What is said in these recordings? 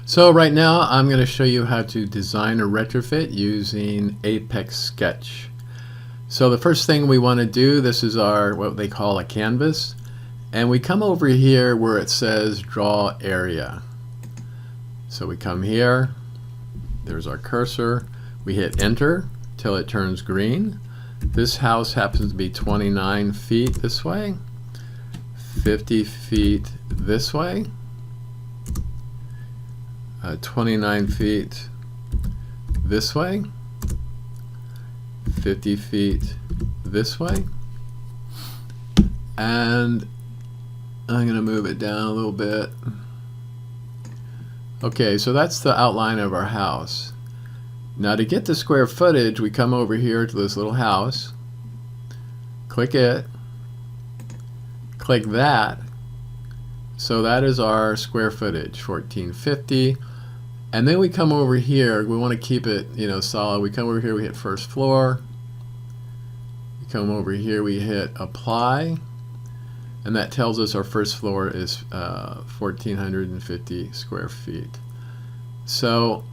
So right now I'm going to show you how to design a retrofit using Apex Sketch. So the first thing we want to do, this is our what they call a canvas, and we come over here where it says draw area. So we come here, there's our cursor, we hit enter till it turns green. This house happens to be 29 feet this way, 50 feet this way, 29 feet this way, 50 feet this way, and I'm going to move it down a little bit. Okay, so that's the outline of our house. Now to get the square footage, we come over here to this little house, click it, click that. So that is our square footage, 1450. And then we come over here, we want to keep it, solid. We come over here, we hit first floor. We come over here, we hit apply. And that tells us our first floor is 1450 square feet. So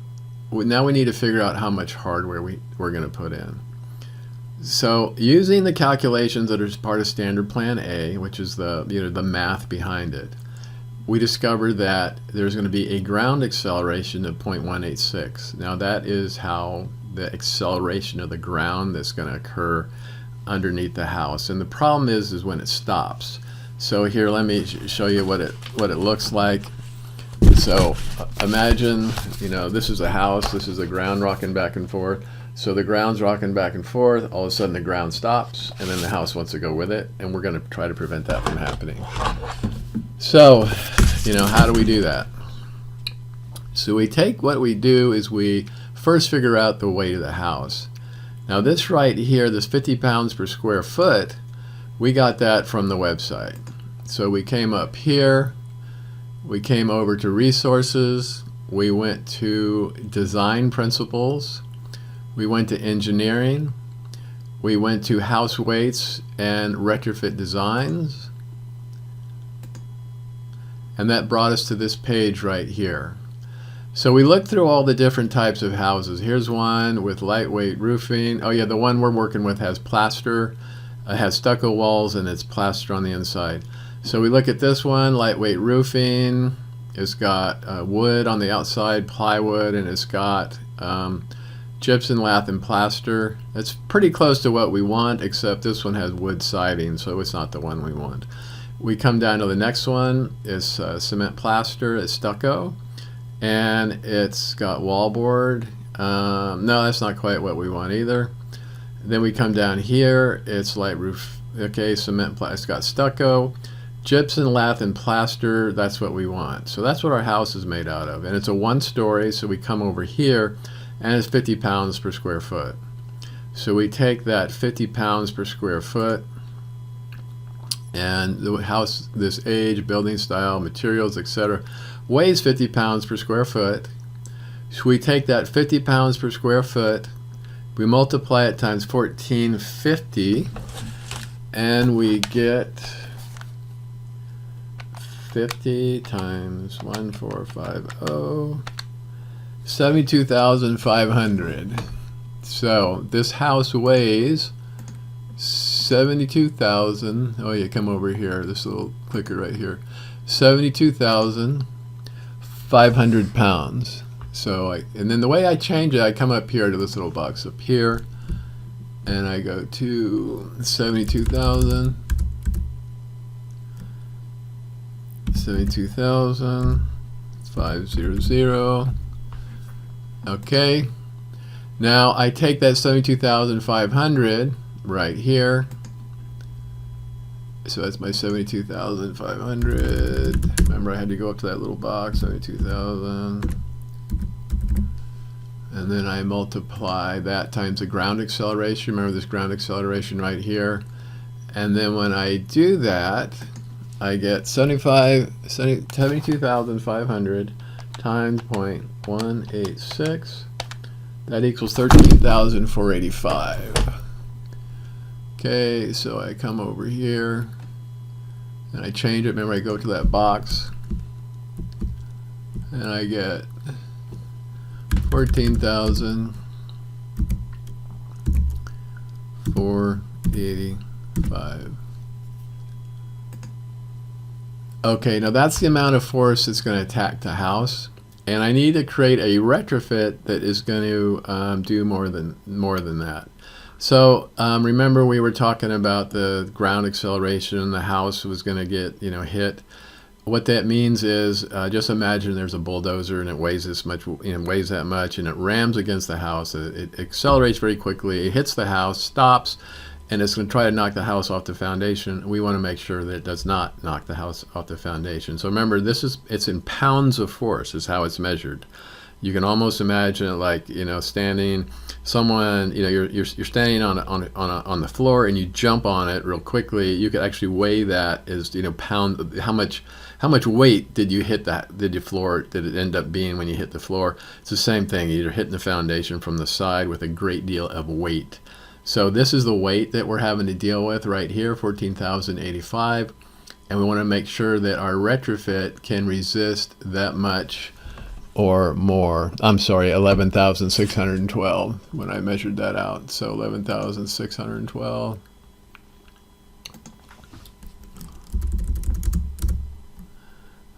now we need to figure out how much hardware we're going to put in. So using the calculations that are part of standard plan A, which is the math behind it, we discovered that there's going to be a ground acceleration of 0.186. Now that is how the acceleration of the ground that's going to occur underneath the house. And the problem is when it stops. So here, let me show you what it looks like. So imagine, this is a house, this is the ground rocking back and forth. So the ground's rocking back and forth, all of a sudden the ground stops, and then the house wants to go with it, and we're going to try to prevent that from happening. So, how do we do that? So what we do is we first figure out the weight of the house. Now this right here, this 50 pounds per square foot, we got that from the website. So we came up here, we came over to resources, we went to design principles, we went to engineering, we went to house weights and retrofit designs, and that brought us to this page right here. So we looked through all the different types of houses. Here's one with lightweight roofing. Oh yeah, the one we're working with has plaster, has stucco walls, and it's plaster on the inside. So we look at this one, lightweight roofing. It's got wood on the outside, plywood, and it's got gypsum, lath, and plaster. It's pretty close to what we want, except this one has wood siding, so it's not the one we want. We come down to the next one. It's cement plaster, it's stucco, and it's got wallboard. No, that's not quite what we want either. Then we come down here, it's light roof, okay, cement plaster, it's got stucco, gypsum, lath, and plaster. That's what we want. So that's what our house is made out of, and it's a one-story. So we come over here, and it's 50 pounds per square foot. So we take that 50 pounds per square foot, and the house, this age, building style, materials, etc., weighs 50 pounds per square foot. So we take that 50 pounds per square foot, we multiply it times 1450, and we get 50 times 1450, 72,500. So this house weighs 72,000. Oh yeah, come over here, this little clicker right here. 72,500 pounds. So and then the way I change it, I come up here to this little box up here, and I go to 72,000, 500. Okay. Now I take that 72,500 right here. So that's my 72,500. Remember, I had to go up to that little box, 72,000. And then I multiply that times the ground acceleration. Remember this ground acceleration right here. And then when I do that, I get 72,500 times 0.186. That equals 13,485. Okay, so I come over here and I change it. Remember, I go to that box and I get 14,485. Okay, now that's the amount of force that's going to attack the house, and I need to create a retrofit that is going to do more than that. So remember we were talking about the ground acceleration. The house was going to get hit. What that means is just imagine there's a bulldozer and it weighs this much, weighs that much, and it rams against the house. It accelerates very quickly. It hits the house, stops, and it's going to try to knock the house off the foundation. We want to make sure that it does not knock the house off the foundation. So remember, it's in pounds of force is how it's measured. You can almost imagine it like standing someone, you're standing on the floor and you jump on it real quickly. You could actually weigh that as pound. How much weight did you hit that? Did it end up being when you hit the floor? It's the same thing. You're hitting the foundation from the side with a great deal of weight. So this is the weight that we're having to deal with right here, 14,085, and we want to make sure that our retrofit can resist that much or more. I'm sorry, 11,612 when I measured that out. So 11,612.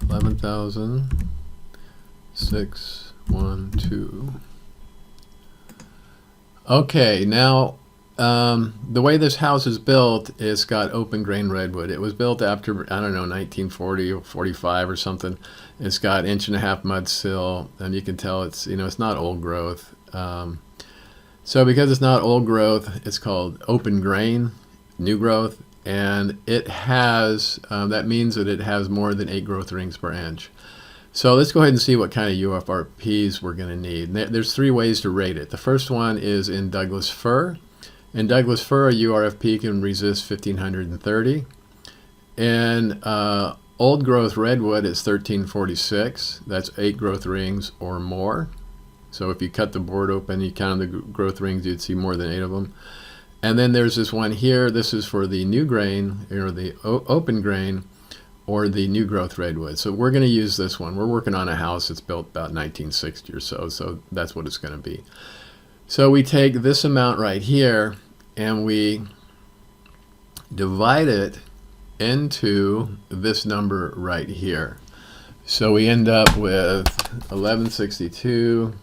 11,612. Okay, now the way this house is built, it's got open grain redwood. It was built after, I don't know, 1940 or 45 or something. It's got 1.5 inch mud sill, and you can tell it's not old growth. So because it's not old growth, it's called open grain, new growth, and it has that means that it has more than 8 growth rings per inch. So let's go ahead and see what kind of UFRPs we're going to need. There's 3 ways to rate it. The first one is in Douglas fir. In Douglas fir, a URFP can resist 1,530. In old growth redwood, it's 1346. That's 8 growth rings or more. So if you cut the board open, you count the growth rings, you'd see more than 8 of them. And then there's this one here. This is for the new grain, or the open grain, or the new growth redwood. So we're going to use this one. We're working on a house that's built about 1960 or so, so that's what it's going to be. So we take this amount right here and we divide it into this number right here. So we end up with 1162,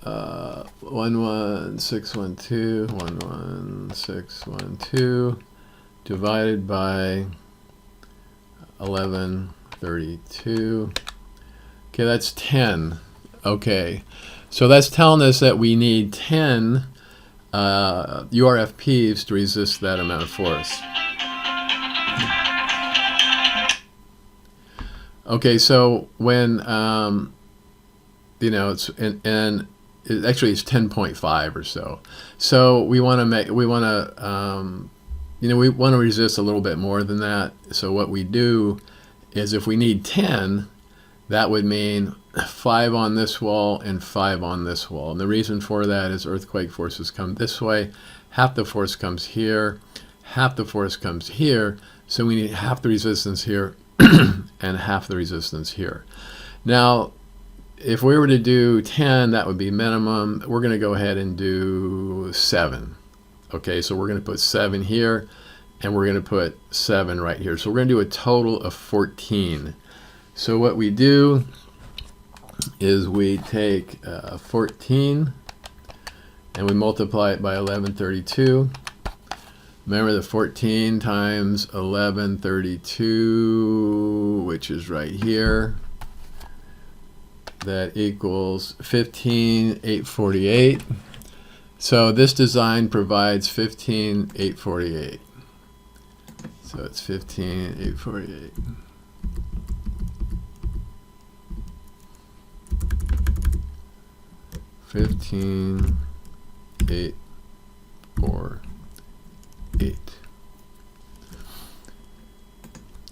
11612, 11612 divided by 1132. Okay, that's 10. Okay, so that's telling us that we need 10 URFPs to resist that amount of force. Okay, so when it's and it actually it's 10.5 or so. So we want to we want to resist a little bit more than that. So what we do is if we need 10, that would mean 5 on this wall and 5 on this wall. And the reason for that is earthquake forces come this way, half the force comes here, half the force comes here. So we need half the resistance here and half the resistance here. Now, if we were to do 10, that would be minimum. We're going to go ahead and do 7. Okay, so we're going to put 7 here, and we're going to put 7 right here. So we're going to do a total of 14. So what we do is we take 14 and we multiply it by 1132. Remember the 14 times 1132, which is right here. That equals 15,848. So this design provides 15,848. So it's 15,848. Fifteen, 8, 4, 8.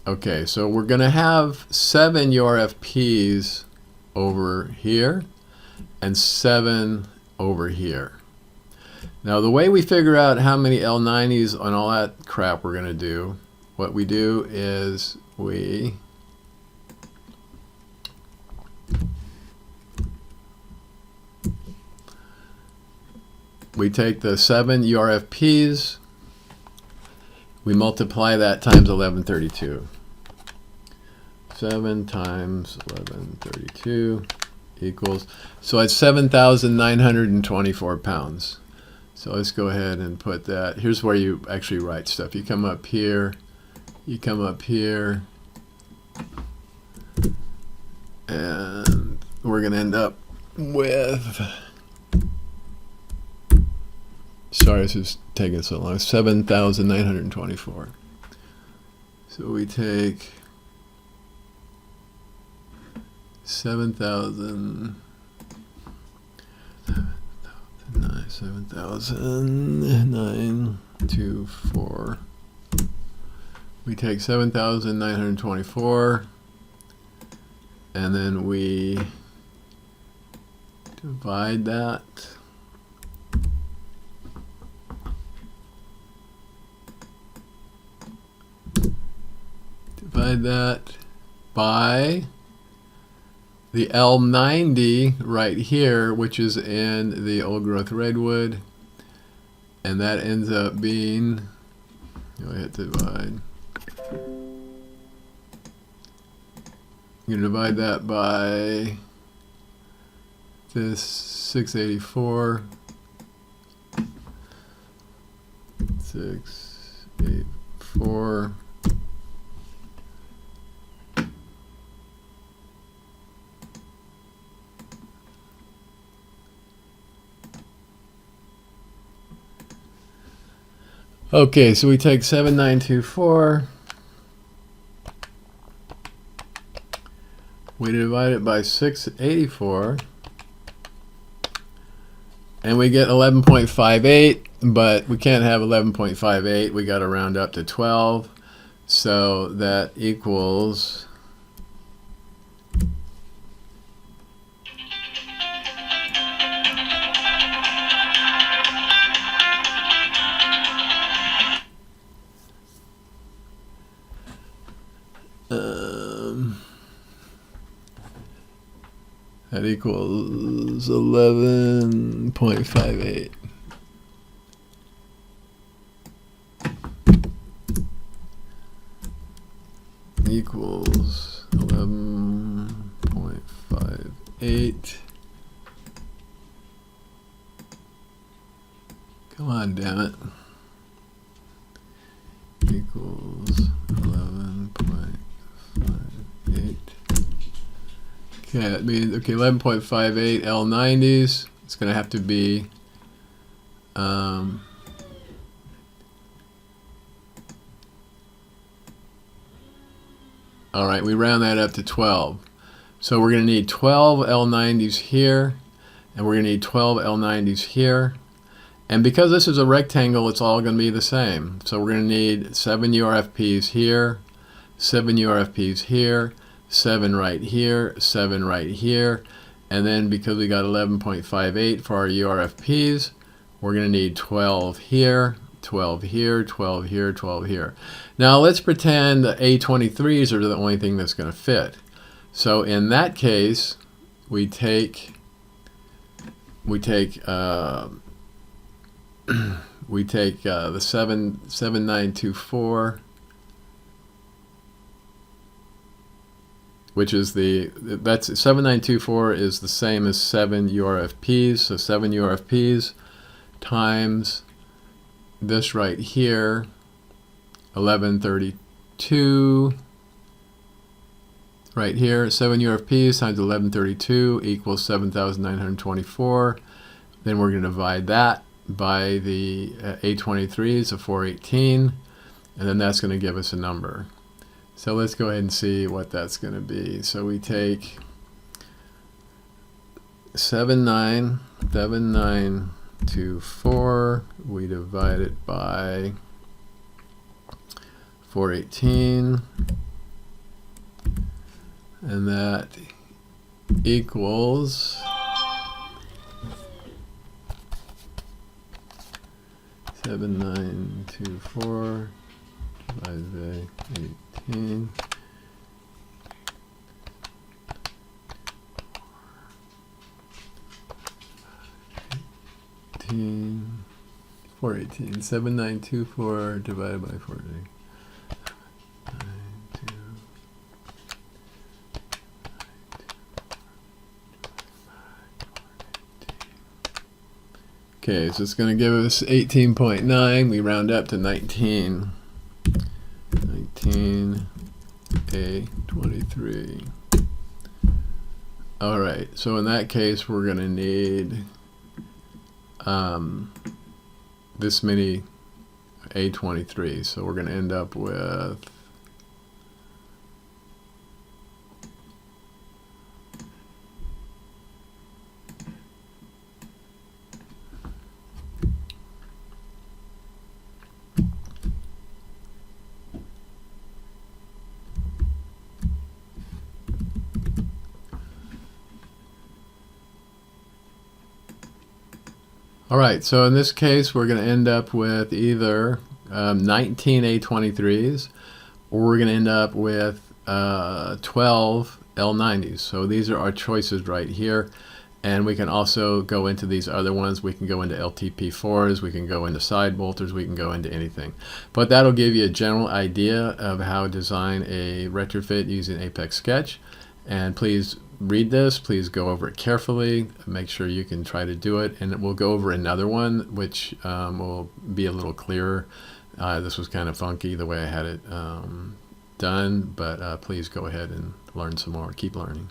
Okay, so we're going to have 7 URFPs over here and 7 over here. Now the way we figure out how many L90s and all that crap we're going to do, what we do is we we take the 7 URFPs, we multiply that times 1132. 7 times 1132 equals, so it's 7,924 pounds. So let's go ahead and put that. Here's where you actually write stuff. You come up here, you come up here, and we're going to end up with, sorry this is taking so long, 7,924. So we take 7,924. We take 7,924, and then we divide that. Divide that by the L90 right here, which is in the old growth redwood, and that ends up being, you know, I hit divide. You're gonna divide that by this 684, 684. Okay, so we take 7,924, we divide it by 684, and we get 11.58, but we can't have 11.58, we got to round up to 12, so that equals that equals 11.58. Equals 11.58. Come on, damn it. Equals 11.58. Okay, that means, okay, 11.58 L90s. It's going to have to be all right, we round that up to 12. So we're going to need 12 L90s here, and we're going to need 12 L90s here. And because this is a rectangle, it's all going to be the same. So we're going to need 7 URFPs here, 7 URFPs here, 7 right here, 7 right here, and then because we got 11.58 for our URFPs, we're going to need 12 here, 12 here, 12 here, 12 here. Now let's pretend the A23s are the only thing that's going to fit. So in that case, we take the 7,924, which is that's 7,924 is the same as 7 URFPs, so 7 URFPs times this right here, 1132, right here, 7 URFPs times 1132 equals 7,924. Then we're going to divide that by the A23s of 418, and then that's going to give us a number. So let's go ahead and see what that's going to be. So we take 7,924, we divide it by 418, and that equals 7,924 divided by 18. 418, 418, 7924 divided by 40. Okay, so it's going to give us 18.9. We round up to 19. 19A23. All right, so in that case, we're going to need this many A23. So we're going to end up with all right, so in this case, we're going to end up with either 19 A23s, or we're going to end up with 12 L90s. So these are our choices right here. And we can also go into these other ones. We can go into LTP4s, we can go into side bolters, we can go into anything. But that'll give you a general idea of how to design a retrofit using Apex Sketch. And please read this, please go over it carefully, make sure you can try to do it, and we'll go over another one which will be a little clearer. This was kind of funky the way I had it done, but please go ahead and learn some more. Keep learning.